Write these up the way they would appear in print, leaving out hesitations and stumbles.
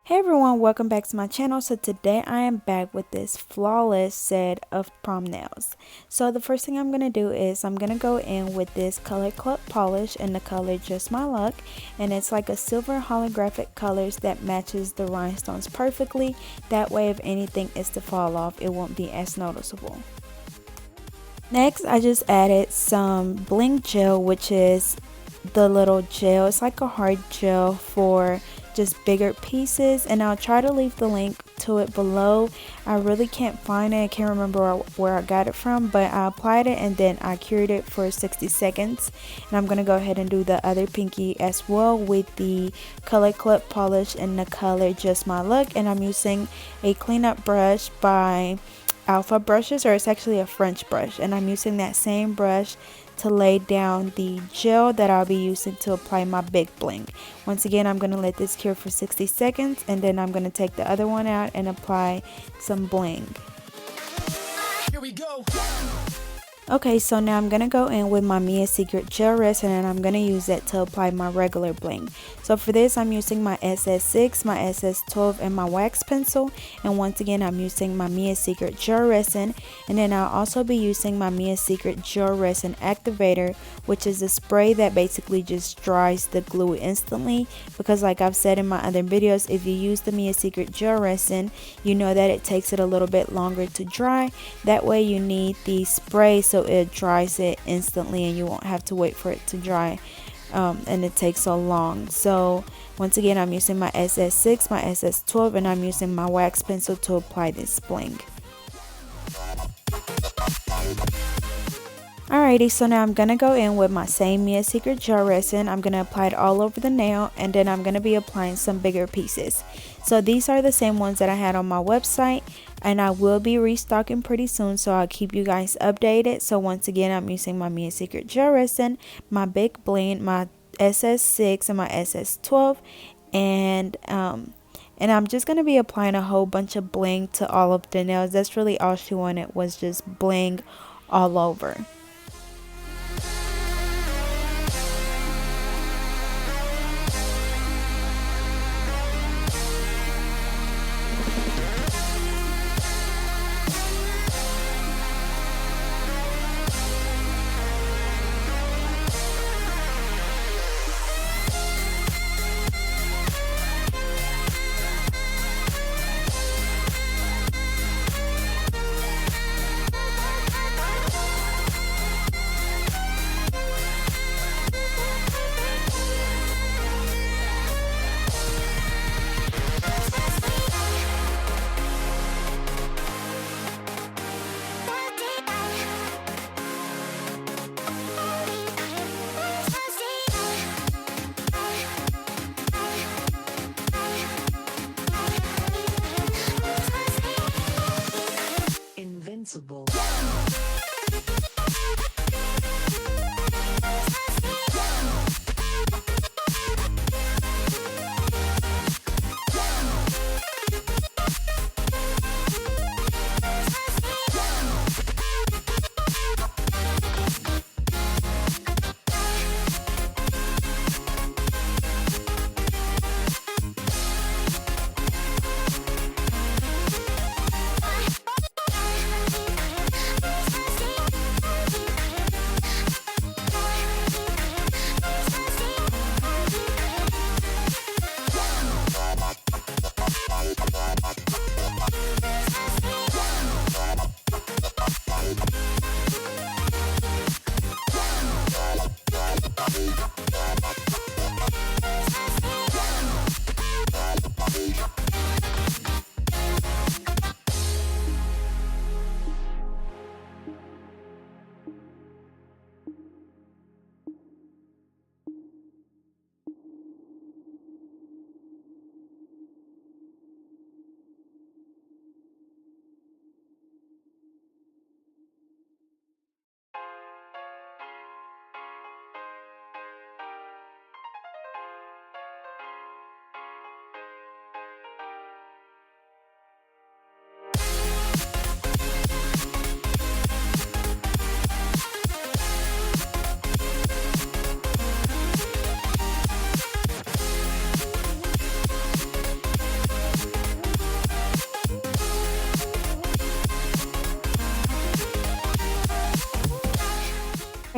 Hey everyone, welcome back to my channel. So today I am back with this flawless set of prom nails. So the first thing I'm going to do is I'm going to go in with this color club polish in the color Just My Luck, and it's like a silver holographic colors that matches the rhinestones perfectly. That way if anything is to fall off, it won't be as noticeable. Next, I just added some Bling gel, which is the little gel. It's like a hard gel for just bigger pieces, and I'll try to leave the link to it below. I really can't find it. I can't remember where I got it from, but I applied it and then I cured it for 60 seconds. And I'm going to go ahead and do the other pinky as well with the color clip polish in the color Just My Luck, and I'm using a cleanup brush by Alpha Brushes, or it's actually a French brush, and I'm using that same brush to lay down the gel that I'll be using to apply my big bling. Once again, I'm going to let this cure for 60 seconds, and then I'm going to take the other one out and apply some bling. Here we go. Okay, so now I'm going to go in with my Mia Secret Gel Resin, and I'm going to use it to apply my regular bling. So for this, I'm using my SS6, my SS12, and my wax pencil. And once again, I'm using my Mia Secret Gel Resin. And then I'll also be using my Mia Secret Gel Resin Activator, which is a spray that basically just dries the glue instantly. Because like I've said in my other videos, if you use the Mia Secret Gel Resin, you know that it takes it a little bit longer to dry. That way you need the spray so it dries it instantly and you won't have to wait for it to dry and it takes so long. So once again, I'm using my SS6, my SS12, and I'm using my wax pencil to apply this bling. Alrighty, so now I'm going to go in with my same Mia Secret Gel Resin. I'm going to apply it all over the nail, and then I'm going to be applying some bigger pieces. So these are the same ones that I had on my website, and I will be restocking pretty soon, so I'll keep you guys updated. So once again, I'm using my Mia Secret Gel Resin, my big bling, my SS6, and my SS12, and I'm just going to be applying a whole bunch of bling to all of the nails. That's really all she wanted, was just bling all over.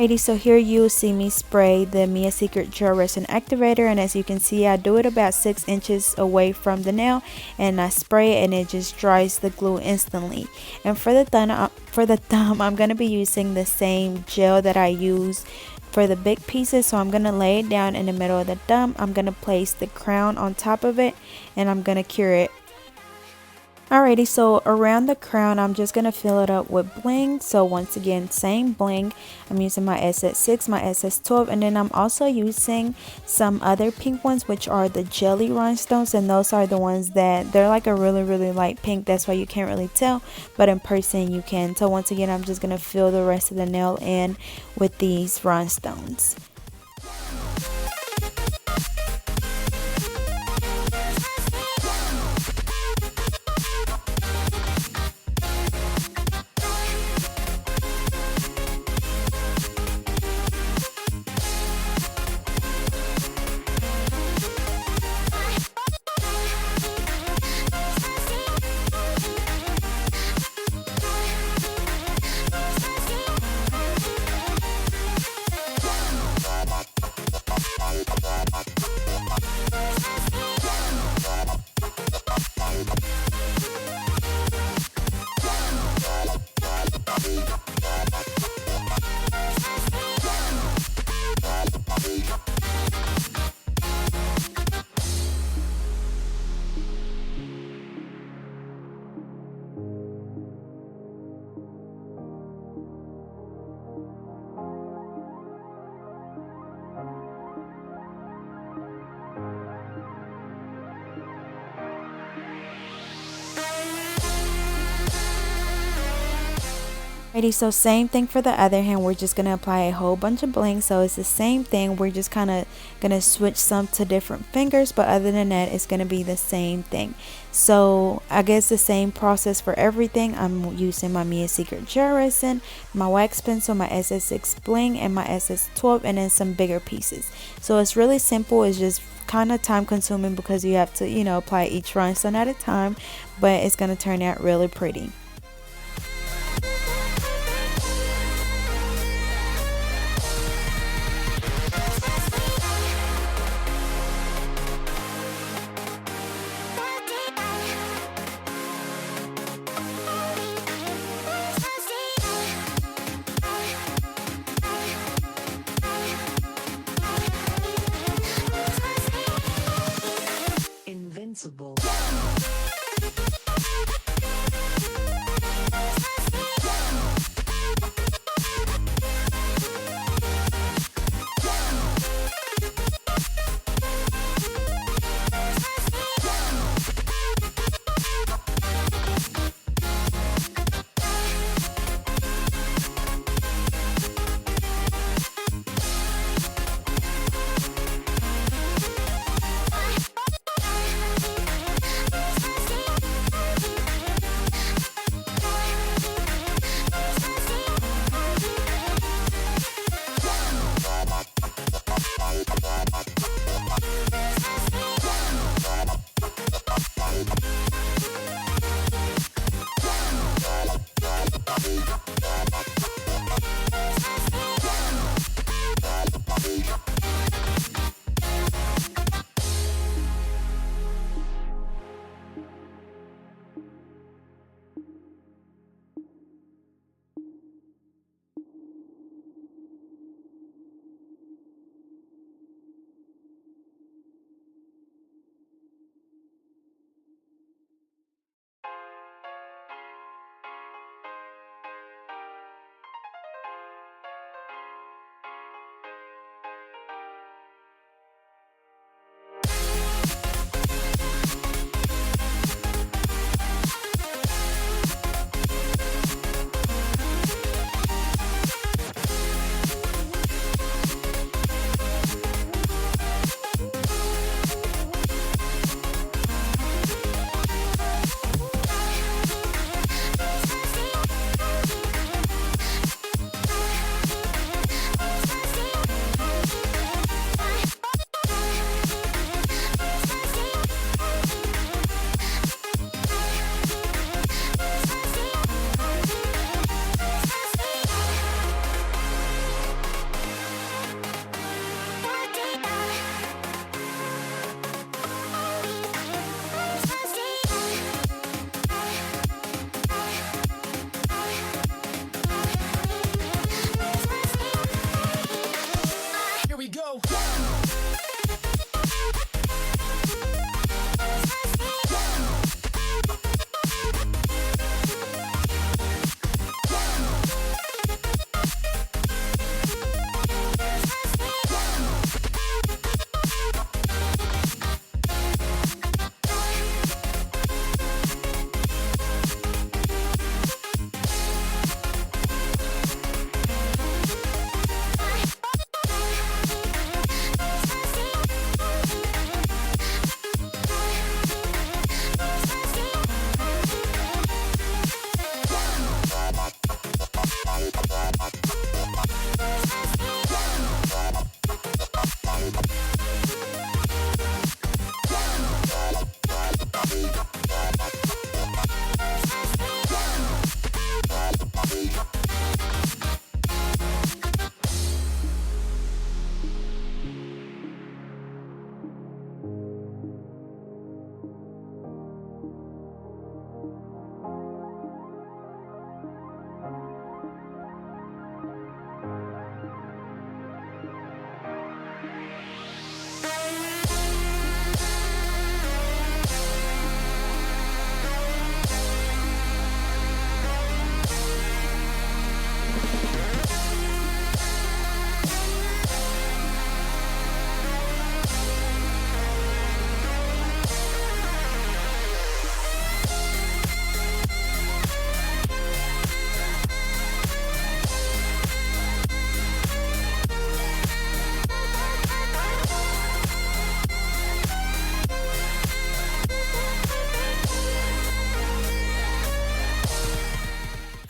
Alrighty, so here you'll see me spray the Mia Secret Gel Resin Activator, and as you can see I do it about 6 inches away from the nail, and I spray it and it just dries the glue instantly. And for the thumb I'm going to be using the same gel that I use for the big pieces, so I'm going to lay it down in the middle of the thumb. I'm going to place the crown on top of it and I'm going to cure it. Alrighty, so around the crown I'm just going to fill it up with bling. So once again, same bling. I'm using my SS6, my SS12, and then I'm also using some other pink ones, which are the jelly rhinestones, and those are the ones that they're like a really light pink. That's why you can't really tell, but in person you can. So once again, I'm just going to fill the rest of the nail in with these rhinestones. Alrighty, so same thing for the other hand. We're just going to apply a whole bunch of bling. So it's the same thing. We're just kind of going to switch some to different fingers, but other than that, it's going to be the same thing. So I guess the same process for everything. I'm using my Mia Secret Gel Resin, my wax pencil, my SS6 bling, and my SS12, and then some bigger pieces. So it's really simple. It's just kind of time consuming because you have to, you know, apply each rhinestone at a time, but it's going to turn out really pretty. Invincible.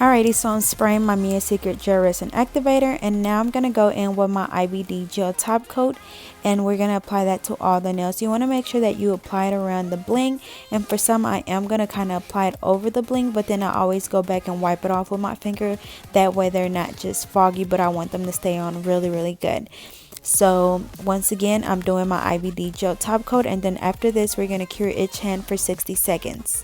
Alrighty, so I'm spraying my Mia Secret Gel Resin Activator, and now I'm going to go in with my IBD Gel Top Coat, and we're going to apply that to all the nails. You want to make sure that you apply it around the bling, and for some I am going to kind of apply it over the bling, but then I always go back and wipe it off with my finger. That way they're not just foggy, but I want them to stay on really good. So once again, I'm doing my IBD Gel Top Coat, and then after this we're going to cure itch hand for 60 seconds.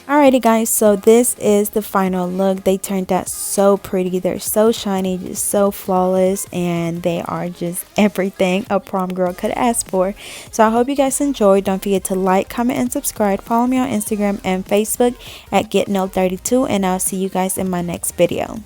Alrighty guys, so this is the final look. They turned out so pretty. They're so shiny, just so flawless, and they are just everything a prom girl could ask for. So I hope you guys enjoyed. Don't forget to like, comment, and subscribe. Follow me on Instagram and Facebook at GetNailed32, and I'll see you guys in my next video.